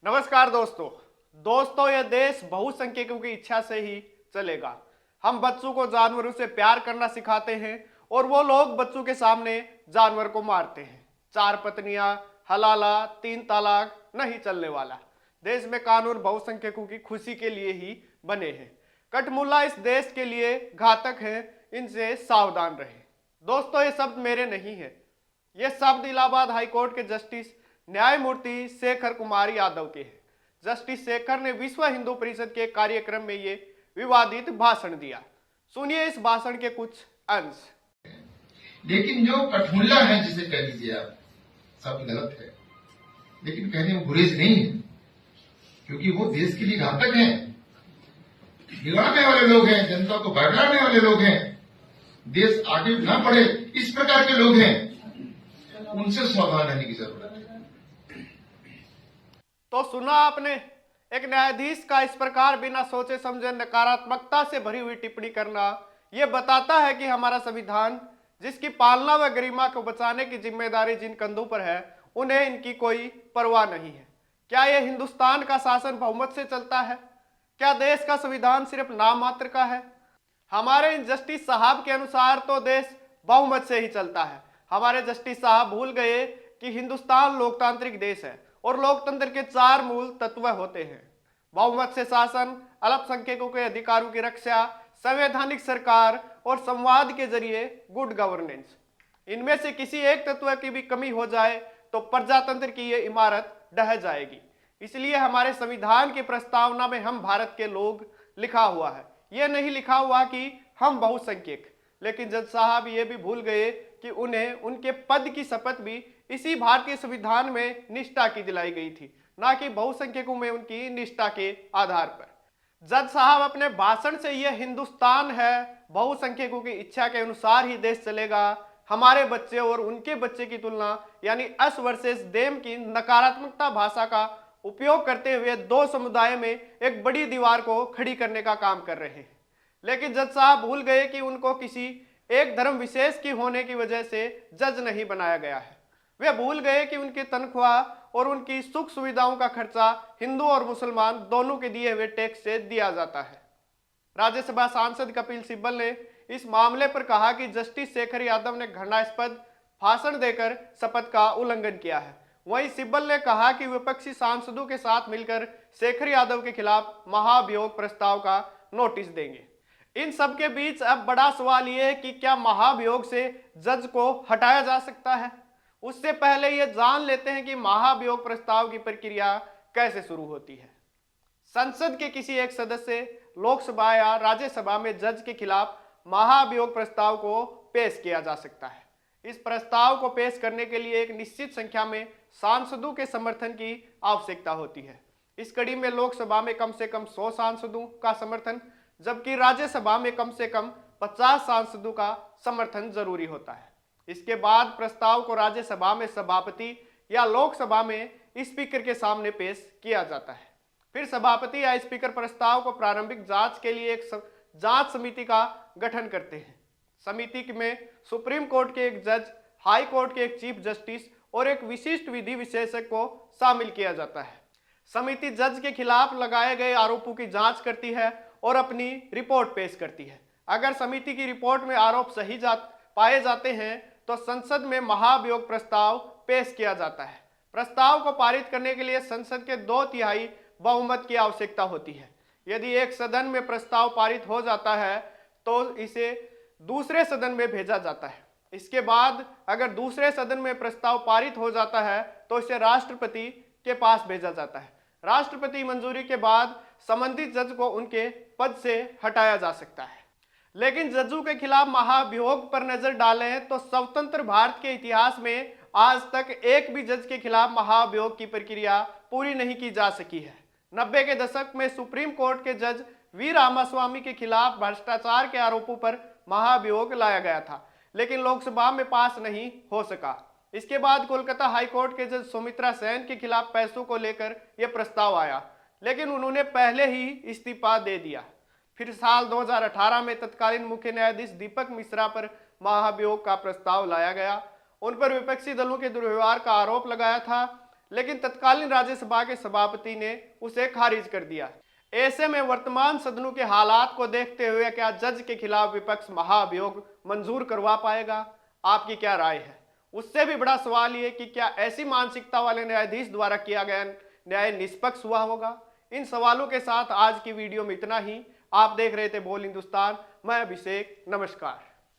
नमस्कार दोस्तों यह देश बहुसंख्यकों की इच्छा से ही चलेगा। हम बच्चों को जानवरों से प्यार करना सिखाते हैं और वो लोग बच्चों के सामने जानवर को मारते हैं। 4 पत्नियां, हलाला, 3 तलाक नहीं चलने वाला। देश में कानून बहुसंख्यकों की खुशी के लिए ही बने हैं। कठमुल्ला इस देश के लिए घातक है, इनसे सावधान रहें। दोस्तों, ये शब्द मेरे नहीं है, ये शब्द इलाहाबाद हाईकोर्ट के जस्टिस न्यायमूर्ति शेखर कुमार यादव के हैं। जस्टिस शेखर ने विश्व हिंदू परिषद के कार्यक्रम में ये विवादित भाषण दिया। सुनिए इस भाषण के कुछ अंश। लेकिन जो कठमुल्ला है, जिसे कह लीजिए आप, शब्द गलत है, लेकिन कहने में गुरेज नहीं है, क्योंकि वो देश के लिए घातक हैं, बिगाड़ने वाले लोग हैं, जनता को बहलाने वाले लोग हैं, देश आगे न बढ़े इस प्रकार के लोग हैं। उनसे सावधान रहने की जरूरत है। तो सुना आपने, एक न्यायाधीश का इस प्रकार बिना सोचे समझे नकारात्मकता से भरी हुई टिप्पणी करना यह बताता है कि हमारा संविधान, जिसकी पालना व गरिमा को बचाने की जिम्मेदारी जिन कंधों पर है, उन्हें इनकी कोई परवाह नहीं है। क्या यह हिंदुस्तान का शासन बहुमत से चलता है? क्या देश का संविधान सिर्फ नाम मात्र का है? हमारे इन जस्टिस साहब के अनुसार तो देश बहुमत से ही चलता है। हमारे जस्टिस साहब भूल गए कि हिंदुस्तान लोकतांत्रिक देश है और लोकतंत्र के 4 मूल तत्व होते हैं: बहुमत से शासन, अल्पसंख्यकों के अधिकारों की रक्षा, संवैधानिक सरकार और संवाद के जरिए गुड गवर्नेंस। इनमें से किसी एक तत्व की भी कमी हो जाए तो प्रजातंत्र की ये इमारत ढह जाएगी। इसलिए हमारे संविधान की प्रस्तावना में हम भारत के लोग लिखा हुआ है, यह नहीं लिखा हुआ कि हम बहुसंख्यक। लेकिन जज साहब ये भी भूल गए कि उन्हें उनके पद की शपथ भी इसी भारतीय संविधान में निष्ठा की दिलाई गई थी, ना कि बहुसंख्यकों में उनकी निष्ठा के आधार पर। जज साहब अपने भाषण से यह हिंदुस्तान है, बहुसंख्यकों की इच्छा के अनुसार ही देश चलेगा, हमारे बच्चे और उनके बच्चे की तुलना यानी अस वर्सेस देम की नकारात्मकता भाषा का उपयोग करते हुए 2 समुदाय में एक बड़ी दीवार को खड़ी करने का काम कर रहे हैं। लेकिन जज साहब भूल गए कि उनको किसी एक धर्म विशेष की होने की वजह से जज नहीं बनाया गया है। वे भूल गए कि उनकी तनख्वाह और उनकी सुख सुविधाओं का खर्चा हिंदू और मुसलमान दोनों के दिए हुए टैक्स से दिया जाता है। राज्यसभा सांसद कपिल सिब्बल ने इस मामले पर कहा कि जस्टिस शेखर यादव ने घृणास्पद भाषण देकर शपथ का उल्लंघन किया है। वहीं सिब्बल ने कहा कि विपक्षी सांसदों के साथ मिलकर शेखर यादव के खिलाफ महाभियोग प्रस्ताव का नोटिस देंगे। इन सब के बीच अब बड़ा सवाल यह है कि क्या महाभियोग से जज को हटाया जा सकता है? उससे पहले यह जान लेते हैं कि महाभियोग प्रस्ताव की प्रक्रिया कैसे शुरू होती है। संसद के किसी एक सदस्य लोकसभा या राज्यसभा में जज के खिलाफ महाभियोग प्रस्ताव को पेश किया जा सकता है। इस प्रस्ताव को पेश करने के लिए एक निश्चित संख्या में सांसदों के समर्थन की आवश्यकता होती है। इस कड़ी में लोकसभा में कम से कम 100 सांसदों का समर्थन, जबकि राज्यसभा में कम से कम 50 सांसदों का समर्थन जरूरी होता है। इसके बाद प्रस्ताव को राज्यसभा में सभापति या लोकसभा में स्पीकर के सामने पेश किया जाता है। फिर सभापति या स्पीकर प्रस्ताव को प्रारंभिक जांच के लिए एक जांच समिति का गठन करते हैं। समिति में सुप्रीम कोर्ट के एक जज, हाई कोर्ट के एक चीफ जस्टिस और एक विशिष्ट विधि विशेषज्ञ को शामिल किया जाता है। समिति जज के खिलाफ लगाए गए आरोपों की जांच करती है और अपनी रिपोर्ट पेश करती है। अगर समिति की रिपोर्ट में आरोप सही पाए जाते हैं तो संसद में महाभियोग प्रस्ताव पेश किया जाता है। प्रस्ताव को पारित करने के लिए संसद के 2/3 बहुमत की आवश्यकता होती है। यदि एक सदन में प्रस्ताव पारित हो जाता है तो इसे दूसरे सदन में भेजा जाता है। इसके बाद अगर दूसरे सदन में प्रस्ताव पारित हो जाता है तो इसे राष्ट्रपति के पास भेजा जाता है। राष्ट्रपति मंजूरी के बाद संबंधित जज को उनके पद से हटाया जा सकता है। लेकिन जजों के खिलाफ महाभियोग पर नजर डालें तो स्वतंत्र भारत के इतिहास में आज तक एक भी जज के खिलाफ महाभियोग की प्रक्रिया पूरी नहीं की जा सकी है। 90 के दशक में सुप्रीम कोर्ट के जज वी रामास्वामी के खिलाफ भ्रष्टाचार के आरोपों पर महाभियोग लाया गया था, लेकिन लोकसभा में पास नहीं हो सका। इसके बाद कोलकाता हाईकोर्ट के जज सुमित्रा सेन के खिलाफ पैसों को लेकर यह प्रस्ताव आया, लेकिन उन्होंने पहले ही इस्तीफा दे दिया। फिर साल 2018 में तत्कालीन मुख्य न्यायाधीश दीपक मिश्रा पर महाभियोग का प्रस्ताव लाया गया। उन पर विपक्षी दलों के दुर्व्यवहार का आरोप लगाया था, लेकिन तत्कालीन राज्यसभा के सभापति ने उसे खारिज कर दिया। ऐसे में वर्तमान सदनों के हालात को देखते हुए क्या जज के खिलाफ विपक्ष महाभियोग मंजूर करवा पाएगा? आपकी क्या राय है? उससे भी बड़ा सवाल ये कि क्या ऐसी मानसिकता वाले न्यायाधीश द्वारा किया गया न्याय निष्पक्ष हुआ होगा? इन सवालों के साथ आज की वीडियो में इतना ही। आप देख रहे थे बोल हिंदुस्तान, मैं अभिषेक, नमस्कार।